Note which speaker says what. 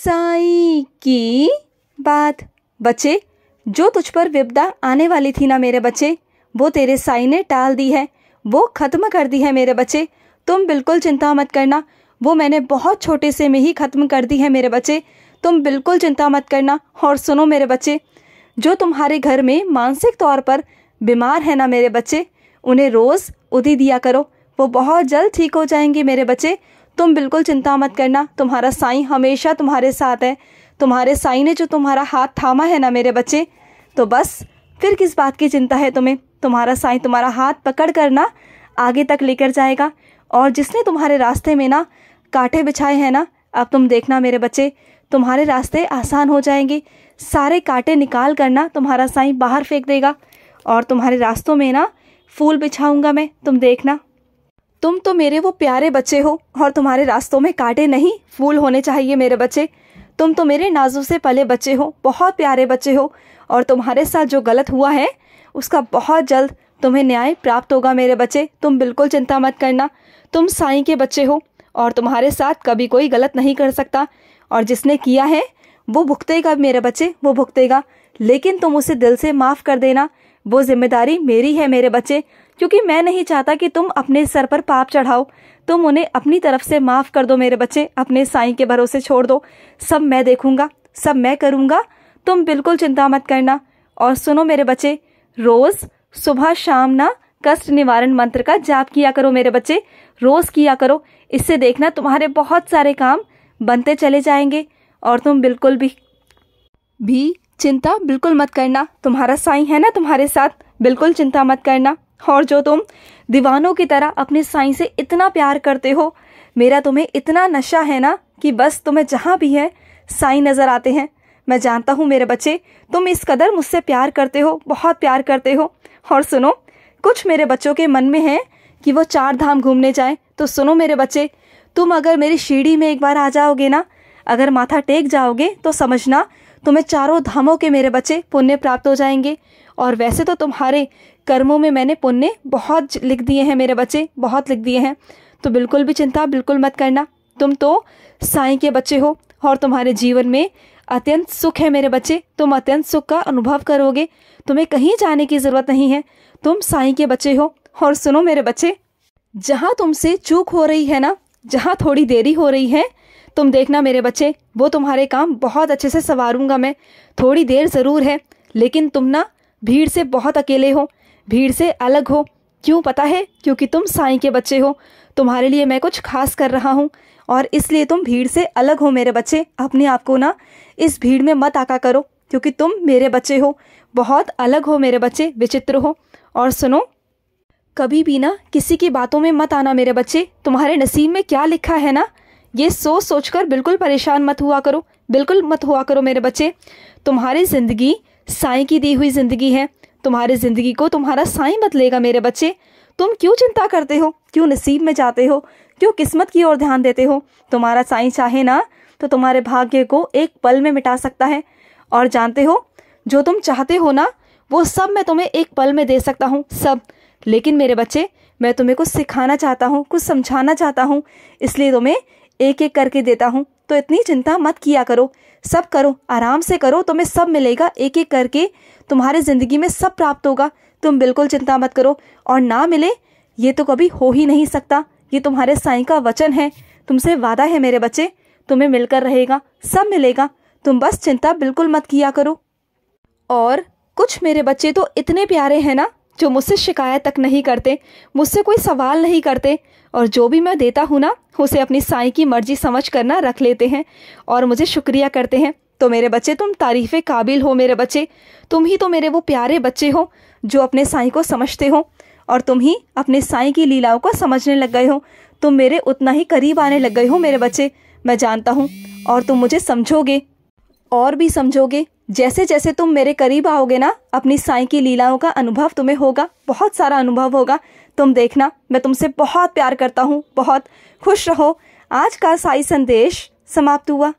Speaker 1: साईं की बात। बच्चे, जो तुझ पर विपदा आने वाली थी ना मेरे बच्चे, वो तेरे साईं ने टाल दी है, वो खत्म कर दी है मेरे बच्चे। तुम बिल्कुल चिंता मत करना, वो मैंने बहुत छोटे से में ही खत्म कर दी है मेरे बच्चे। तुम बिल्कुल चिंता मत करना। और सुनो मेरे बच्चे, जो तुम्हारे घर में मानसिक तौर पर बीमार है ना मेरे बच्चे, उन्हें रोज़ उदी दिया करो, वो बहुत जल्द ठीक हो जाएंगे मेरे बच्चे। तुम बिल्कुल चिंता मत करना, तुम्हारा साईं हमेशा तुम्हारे साथ है। तुम्हारे साईं ने जो तुम्हारा हाथ थामा है ना मेरे बच्चे, तो बस फिर किस बात की चिंता है तुम्हें। तुम्हारा साईं तुम्हारा हाथ पकड़ कर ना आगे तक लेकर जाएगा। और जिसने तुम्हारे रास्ते में ना कांटे बिछाए हैं ना, अब तुम देखना मेरे बच्चे, तुम्हारे रास्ते आसान हो जाएंगे। सारे कांटे निकाल कर ना तुम्हारा साईं बाहर फेंक देगा और तुम्हारे रास्तों में ना फूल बिछाऊंगा मैं, तुम देखना। तुम तो मेरे वो प्यारे बच्चे हो और तुम्हारे रास्तों में कांटे नहीं फूल होने चाहिए मेरे बच्चे। तुम तो मेरे नाजों से पले बच्चे हो, बहुत प्यारे बच्चे हो। और तुम्हारे साथ जो गलत हुआ है उसका बहुत जल्द तुम्हें न्याय प्राप्त होगा मेरे बच्चे। तुम बिल्कुल चिंता मत करना। तुम साईं के बच्चे हो और तुम्हारे साथ कभी कोई गलत नहीं कर सकता, और जिसने किया है वो भुगतेगा मेरे बच्चे, वो भुगतेगा। लेकिन तुम उसे दिल से माफ़ कर देना, वो जिम्मेदारी मेरी है मेरे बच्चे, क्योंकि मैं नहीं चाहता कि तुम अपने सर पर पाप चढ़ाओ। तुम उन्हें अपनी तरफ से माफ़ कर दो मेरे बच्चे, अपने साईं के भरोसे छोड़ दो। सब मैं देखूंगा, सब मैं करूंगा, तुम बिल्कुल चिंता मत करना। और सुनो मेरे बच्चे, रोज़ सुबह शाम ना कष्ट निवारण मंत्र का जाप किया करो मेरे बच्चे, रोज़ किया करो। इससे देखना तुम्हारे बहुत सारे काम बनते चले जाएंगे और तुम बिल्कुल भी चिंता बिल्कुल मत करना। तुम्हारा साईं है ना तुम्हारे साथ, बिल्कुल चिंता मत करना। और जो तुम दीवानों की तरह अपने साईं से इतना प्यार करते हो, मेरा तुम्हें इतना नशा है ना कि बस तुम्हें जहाँ भी है साईं नज़र आते हैं। मैं जानता हूँ मेरे बच्चे, तुम इस कदर मुझसे प्यार करते हो, बहुत प्यार करते हो। और सुनो, कुछ मेरे बच्चों के मन में है कि वो 4 धाम घूमने जाएं। तो सुनो मेरे बच्चे, तुम अगर मेरी शीढ़ी में एक बार आ जाओगे ना, अगर माथा टेक जाओगे, तो समझना तुम्हें 4 धामों के मेरे बच्चे पुण्य प्राप्त हो जाएंगे। और वैसे तो तुम्हारे कर्मों में मैंने पुण्य बहुत लिख दिए हैं मेरे बच्चे, बहुत लिख दिए हैं। तो बिल्कुल भी चिंता बिल्कुल मत करना। तुम तो साईं के बच्चे हो और तुम्हारे जीवन में अत्यंत सुख है मेरे बच्चे। तुम अत्यंत सुख का अनुभव करोगे, तुम्हें कहीं जाने की ज़रूरत नहीं है। तुम साईं के बच्चे हो। और सुनो मेरे बच्चे, जहाँ तुमसे चूक हो रही है ना, जहाँ थोड़ी देरी हो रही है, तुम देखना मेरे बच्चे, वो तुम्हारे काम बहुत अच्छे से संवारूंगा मैं। थोड़ी देर ज़रूर है, लेकिन तुम ना भीड़ से बहुत अकेले हो, भीड़ से अलग हो। क्यों पता है? क्योंकि तुम साईं के बच्चे हो, तुम्हारे लिए मैं कुछ खास कर रहा हूँ और इसलिए तुम भीड़ से अलग हो मेरे बच्चे। अपने आप को ना इस भीड़ में मत आका करो, क्योंकि तुम मेरे बच्चे हो, बहुत अलग हो मेरे बच्चे, विचित्र हो। और सुनो, कभी भी ना किसी की बातों में मत आना मेरे बच्चे। तुम्हारे नसीब में क्या लिखा है ना, ये सोच सोचकर बिल्कुल परेशान मत हुआ करो, बिल्कुल मत हुआ करो मेरे बच्चे। तुम्हारी ज़िंदगी साईं की दी हुई ज़िंदगी है, तुम्हारी ज़िंदगी को तुम्हारा साईं बदलेगा मेरे बच्चे। तुम क्यों चिंता करते हो, क्यों नसीब में जाते हो, क्यों किस्मत की ओर ध्यान देते हो? तुम्हारा साईं चाहे ना तो तुम्हारे भाग्य को एक पल में मिटा सकता है। और जानते हो, जो तुम चाहते हो ना, वो सब मैं तुम्हें एक पल में दे सकता हूँ, सब। लेकिन मेरे बच्चे, मैं तुम्हें कुछ सिखाना चाहता हूँ, कुछ समझाना चाहता हूँ, इसलिए तुम्हें एक एक करके देता हूँ। तो इतनी चिंता मत किया करो, सब करो, आराम से करो, तुम्हें सब मिलेगा, एक एक करके तुम्हारी ज़िंदगी में सब प्राप्त होगा। तुम बिल्कुल चिंता मत करो। और ना मिले ये तो कभी हो ही नहीं सकता, ये तुम्हारे साईं का वचन है, तुमसे वादा है मेरे बच्चे, तुम्हें मिलकर रहेगा, सब मिलेगा। तुम बस चिंता बिल्कुल मत किया करो। और कुछ मेरे बच्चे तो इतने प्यारे हैं ना, जो मुझसे शिकायत तक नहीं करते, मुझसे कोई सवाल नहीं करते, और जो भी मैं देता हूँ ना, उसे अपनी साईं की मर्जी समझ कर ना रख लेते हैं और मुझे शुक्रिया करते हैं। तो मेरे बच्चे, तुम तारीफ़े काबिल हो मेरे बच्चे। तुम ही तो मेरे वो प्यारे बच्चे हो जो अपने साईं को समझते हो, और तुम ही अपने साईं की लीलाओं को समझने लग गए हो। तुम मेरे उतना ही करीब आने लग गए हो मेरे बच्चे, मैं जानता हूँ। और तुम मुझे समझोगे और भी समझोगे। जैसे जैसे तुम मेरे करीब आओगे ना, अपनी साईं की लीलाओं का अनुभव तुम्हें होगा, बहुत सारा अनुभव होगा। तुम देखना, मैं तुमसे बहुत प्यार करता हूँ, बहुत। खुश रहो। आज का साईं संदेश समाप्त हुआ।